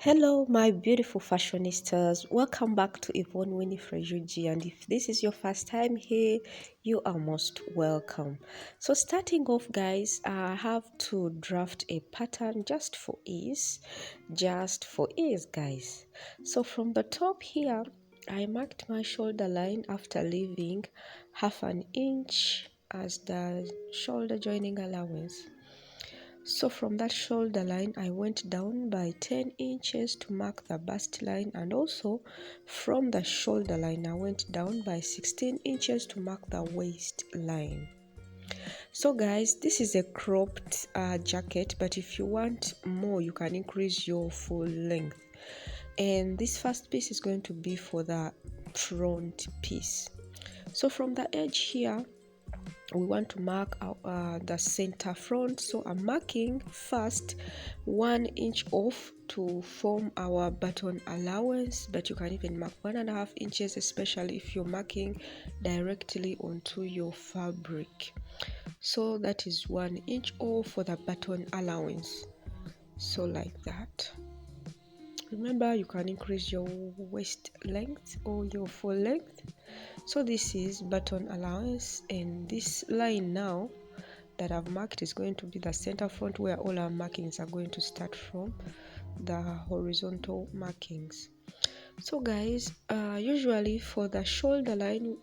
Hello, my beautiful fashionistas. Welcome back to Yvonne Winifred Juji. And if this is your first time here, you are most welcome. So, starting off, guys, I have to draft a pattern just for ease. Guys. So, from the top here, I marked my shoulder line after leaving half an inch as the shoulder joining allowance. So from that shoulder line, I went down by 10 inches to mark the bust line, and also from the shoulder line, I went down by 16 inches to mark the waist line. So guys, this is a cropped jacket, but if you want more, you can increase your full length. And this first piece is going to be for the front piece. So from the edge here, we want to mark the center front, so I'm marking first 1 inch off to form our button allowance, but you can even mark 1.5 inches, especially if you're marking directly onto your fabric. So that is 1 inch off for the button allowance, so like that. Remember, you can increase your waist length or your full length. So this is button allowance, and this line now that I've marked is going to be the center front, where all our markings are going to start from, the horizontal markings. So guys, usually for the shoulder line,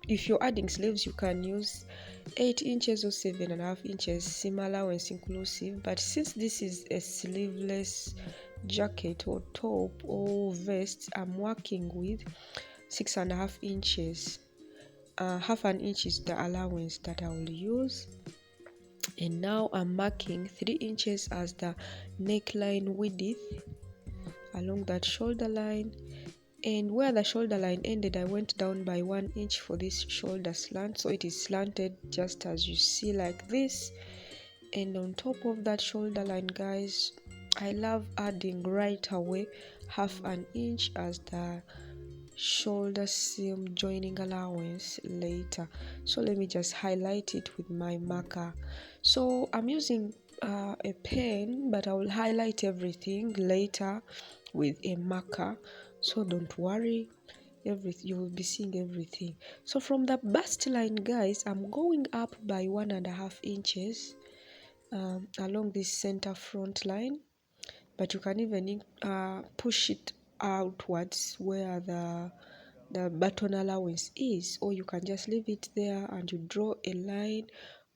if you're adding sleeves, you can use 8 inches or 7.5 inches, seam allowance inclusive. But since this is a sleeveless jacket or top or vest, I'm working with 6.5 inches. Half an inch is the allowance that I will use. And now I'm marking 3 inches as the neckline width along that shoulder line. And where the shoulder line ended, I went down by 1 inch for this shoulder slant, so it is slanted just as you see, like this. And on top of that shoulder line, guys, I love adding right away half an inch as the shoulder seam joining allowance later. So let me just highlight it with my marker. So I'm using a pen, but I will highlight everything later with a marker, so don't worry, you will be seeing everything. So from the bust line, guys, I'm going up by 1.5 inches along this center front line, but you can even push it outwards where the button allowance is, or you can just leave it there and you draw a line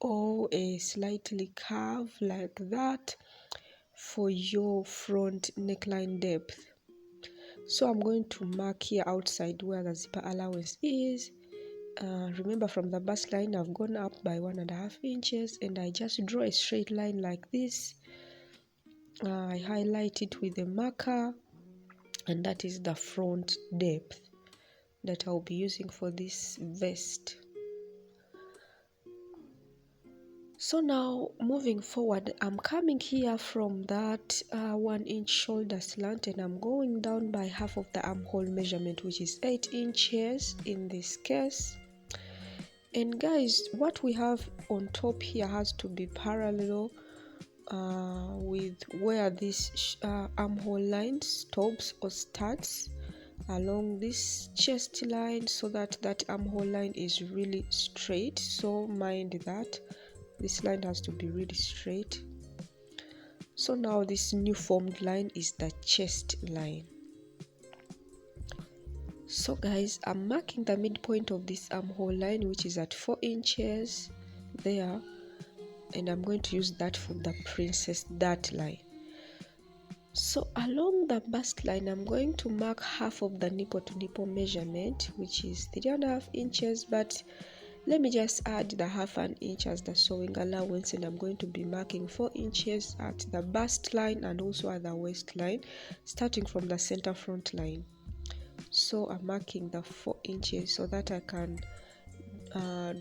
or a slightly curve like that for your front neckline depth. So I'm going to mark here outside where the zipper allowance is. Remember, from the bust line, I've gone up by 1.5 inches, and I just draw a straight line like this. I highlight it with a marker, and that is the front depth that I'll be using for this vest. So now moving forward, I'm coming here from that 1 inch shoulder slant, and I'm going down by half of the armhole measurement, which is 8 inches in this case. And guys, what we have on top here has to be parallel with where this armhole line stops or starts along this chest line, so that armhole line is really straight. So mind that this line has to be really straight. So now this new formed line is the chest line. So guys, I'm marking the midpoint of this armhole line, which is at 4 inches there, and I'm going to use that for the princess dart line. So along the bust line, I'm going to mark half of the nipple to nipple measurement, which is 3.5 inches, but let me just add the half an inch as the sewing allowance, and I'm going to be marking 4 inches at the bust line and also at the waistline, starting from the center front line. So I'm marking the 4 inches so that I can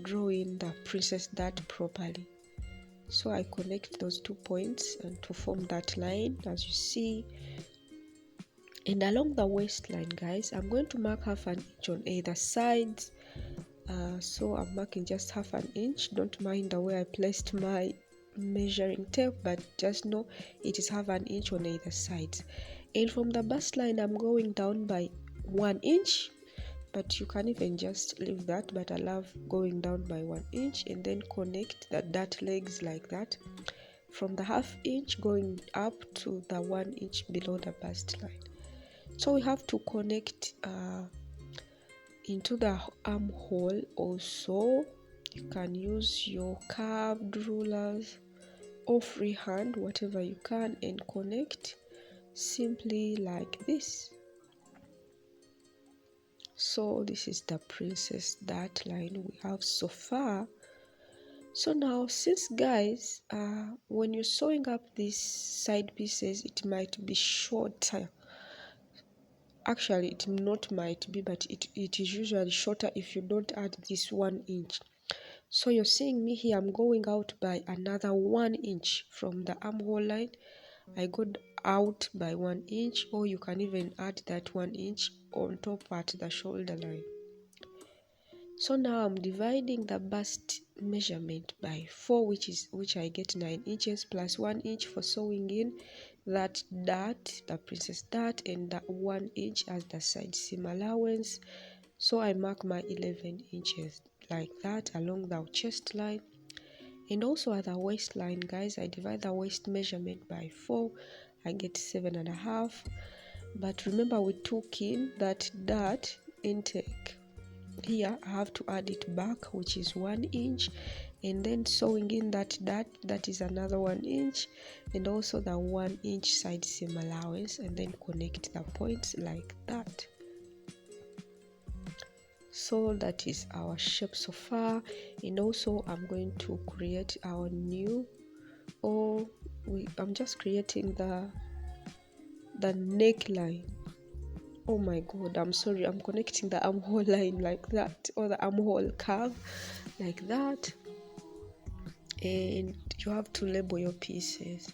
draw in the princess dart properly. So I connect those 2 points and to form that line, as you see. And along the waistline, guys, I'm going to mark half an inch on either side. So I'm marking just half an inch. Don't mind the way I placed my measuring tape, but just know it is 1/2 inch on either side. And from the bust line, I'm going down by 1 inch, but you can even just leave that, but I love going down by 1 inch, and then connect the dart legs like that, from the 1/2 inch going up to the 1 inch below the bust line. So we have to connect into the armhole. Also, you can use your curved rulers or freehand, whatever you can, and connect simply like this. So this is the princess dart line we have so far. So now, since guys, when you're sewing up these side pieces, it might be shorter. Actually, it not might be, but it is usually shorter if you don't add this 1 inch. So you're seeing me here, I'm going out by another 1 inch from the armhole line. I go out by 1 inch, or you can even add that 1 inch on top at the shoulder line. So now I'm dividing the bust measurement by 4, which I get 9 inches plus 1 inch for sewing in that dart, the princess dart, and that 1 inch as the side seam allowance. So I mark my 11 inches like that along the chest line. And also at the waistline, guys, I divide the waist measurement by 4. I get 7.5. But remember, we took in that dart intake. Here I have to add it back, which is 1 inch, and then sewing in that dart, that is another 1 inch, and also the 1 inch side seam allowance, and then connect the points like that. So that is our shape so far. And also I'm going to create our new, I'm just creating the neckline. Oh my god, I'm sorry, I'm connecting the armhole line like that, or the armhole curve like that, and you have to label your pieces.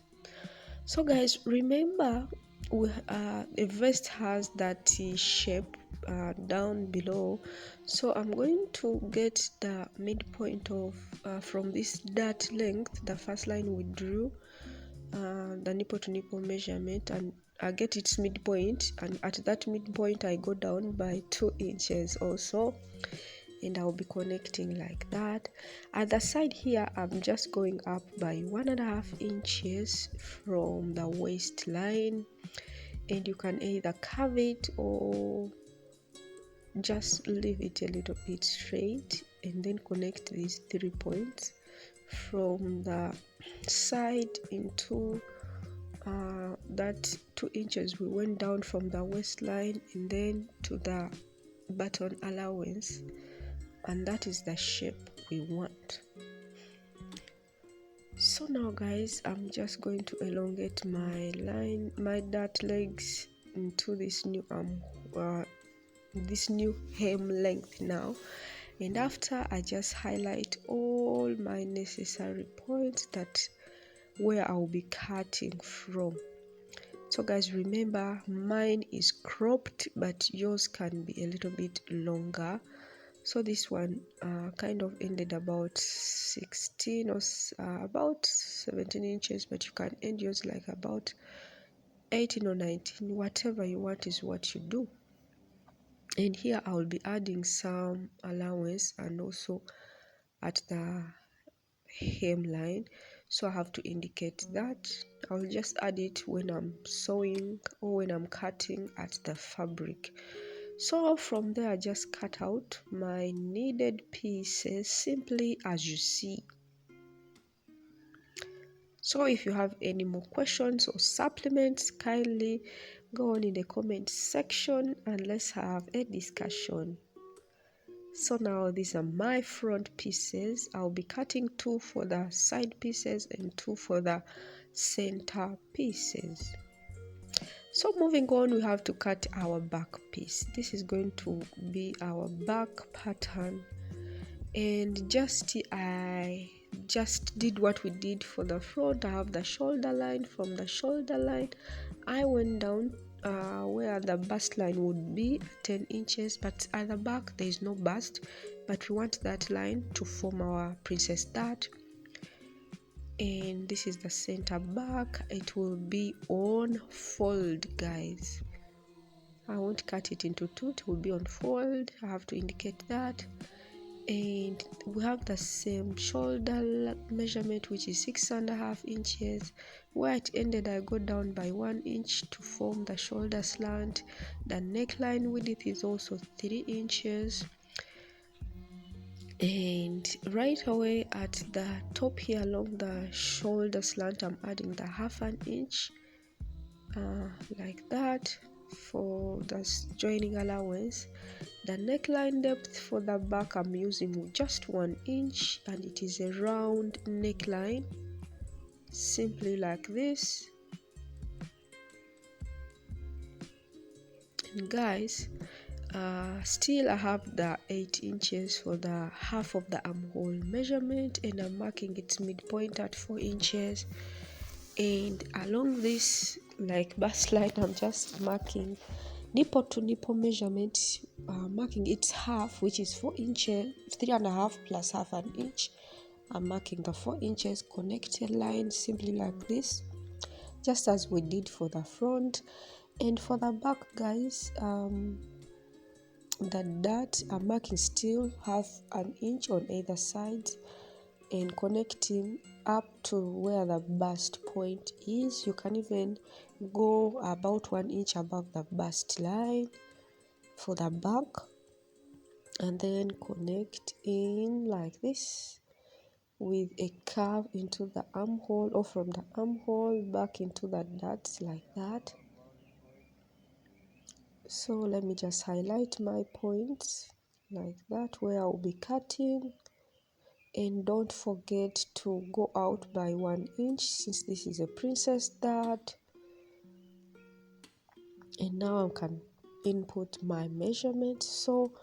So guys, remember, a vest has that shape down below. So I'm going to get the midpoint of from this dart length, the first line we drew, the nipple to nipple measurement, and I get its midpoint, and at that midpoint I go down by 2 inches also, and I'll be connecting like that. At the side here, I'm just going up by 1.5 inches from the waistline, and you can either curve it or just leave it a little bit straight, and then connect these 3 points from the side into that 2 inches we went down from the waistline, and then to the button allowance, and that is the shape we want. So now guys, I'm just going to elongate my dart legs into this new hem length now, and after I just highlight all my necessary points that where I'll be cutting from. So guys, remember, mine is cropped, but yours can be a little bit longer. So this one kind of ended about 16 or about 17 inches, but you can end yours like about 18 or 19. Whatever you want is what you do. And here I will be adding some allowance, and also at the hem line, so I have to indicate that. I'll just add it when I'm sewing or when I'm cutting at the fabric. So from there I just cut out my needed pieces simply as you see. So if you have any more questions or supplements, kindly go on in the comment section and let's have a discussion. So now these are my front pieces. I'll be cutting 2 for the side pieces and 2 for the center pieces. So moving on, we have to cut our back piece. This is going to be our back pattern, and I just did what we did for the front. I have the shoulder line. From the shoulder line I went down where the bust line would be 10 inches, but at the back there is no bust, but we want that line to form our princess dart. and this is the center back. It will be on fold, guys. I won't cut it into two, it will be on fold. I have to indicate that. And we have the same shoulder measurement, which is 6.5 inches. Where it ended, I go down by 1 inch to form the shoulder slant. The neckline width is also 3 inches. And right away at the top here along the shoulder slant, I'm adding the 1/2 inch like that for the joining allowance. The neckline depth for the back, I'm using just 1 inch, and it is a round neckline, simply like this. And guys, still I have the 8 inches for the half of the armhole measurement, and I'm marking its midpoint at 4 inches. And along this like bust line, I'm just marking nipple to nipple measurement, marking its half, which is 4 inches, 3.5 plus 1/2 inch. I'm marking the 4 inches connected line, simply like this, just as we did for the front. And for the back, guys, the dart, I'm marking still 1/2 inch on either side and connecting up to where the bust point is. You can even go about 1 inch above the bust line for the back, and then connect in like this with a curve into the armhole, or from the armhole back into the darts like that. So let me just highlight my points like that where I'll be cutting. And don't forget to go out by 1 inch, since this is a princess dart. And now I can input my measurement. So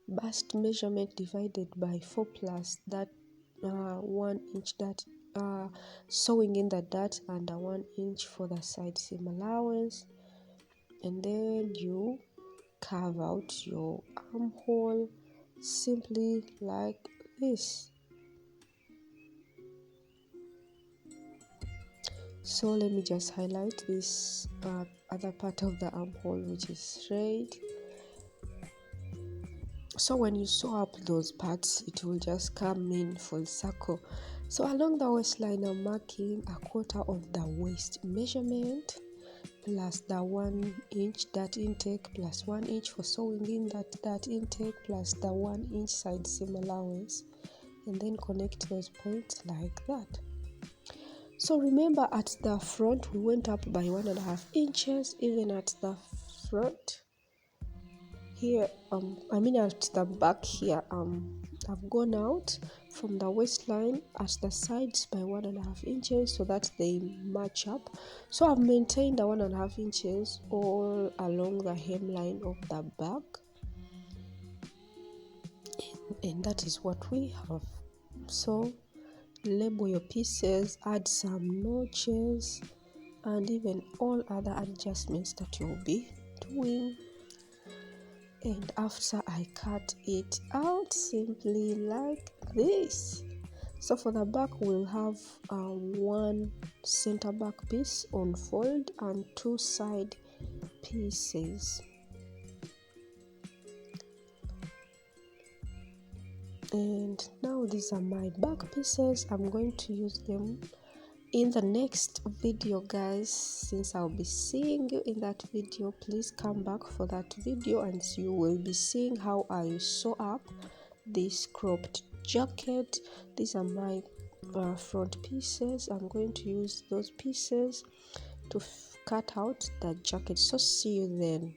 bust measurement divided by 4 plus that 1 inch dart, sewing in the dart, and 1 inch for the side seam allowance. And then you carve out your armhole simply like this. So let me just highlight this other part of the armhole, which is straight. So when you sew up those parts, it will just come in full circle. So along the waistline, I'm marking 1/4 of the waist measurement plus the 1 inch dart intake plus 1 inch for sewing in that dart intake plus the 1 inch side seam allowance, and then connect those points like that. So remember, at the front we went up by 1.5 inches. Even at the front here, at the back here, I've gone out from the waistline at the sides by 1.5 inches so that they match up. So I've maintained the 1.5 inches all along the hemline of the back, and that is what we have. So label your pieces, add some notches, and even all other adjustments that you'll be doing. And after I cut it out, simply like this. So for the back, we'll have 1 center back piece on fold and 2 side pieces. And now these are my back pieces. I'm going to use them in the next video, guys. Since I'll be seeing you in that video, please come back for that video, and you will be seeing how I sew up this cropped jacket. These are my front pieces. I'm going to use those pieces to cut out the jacket. So see you then.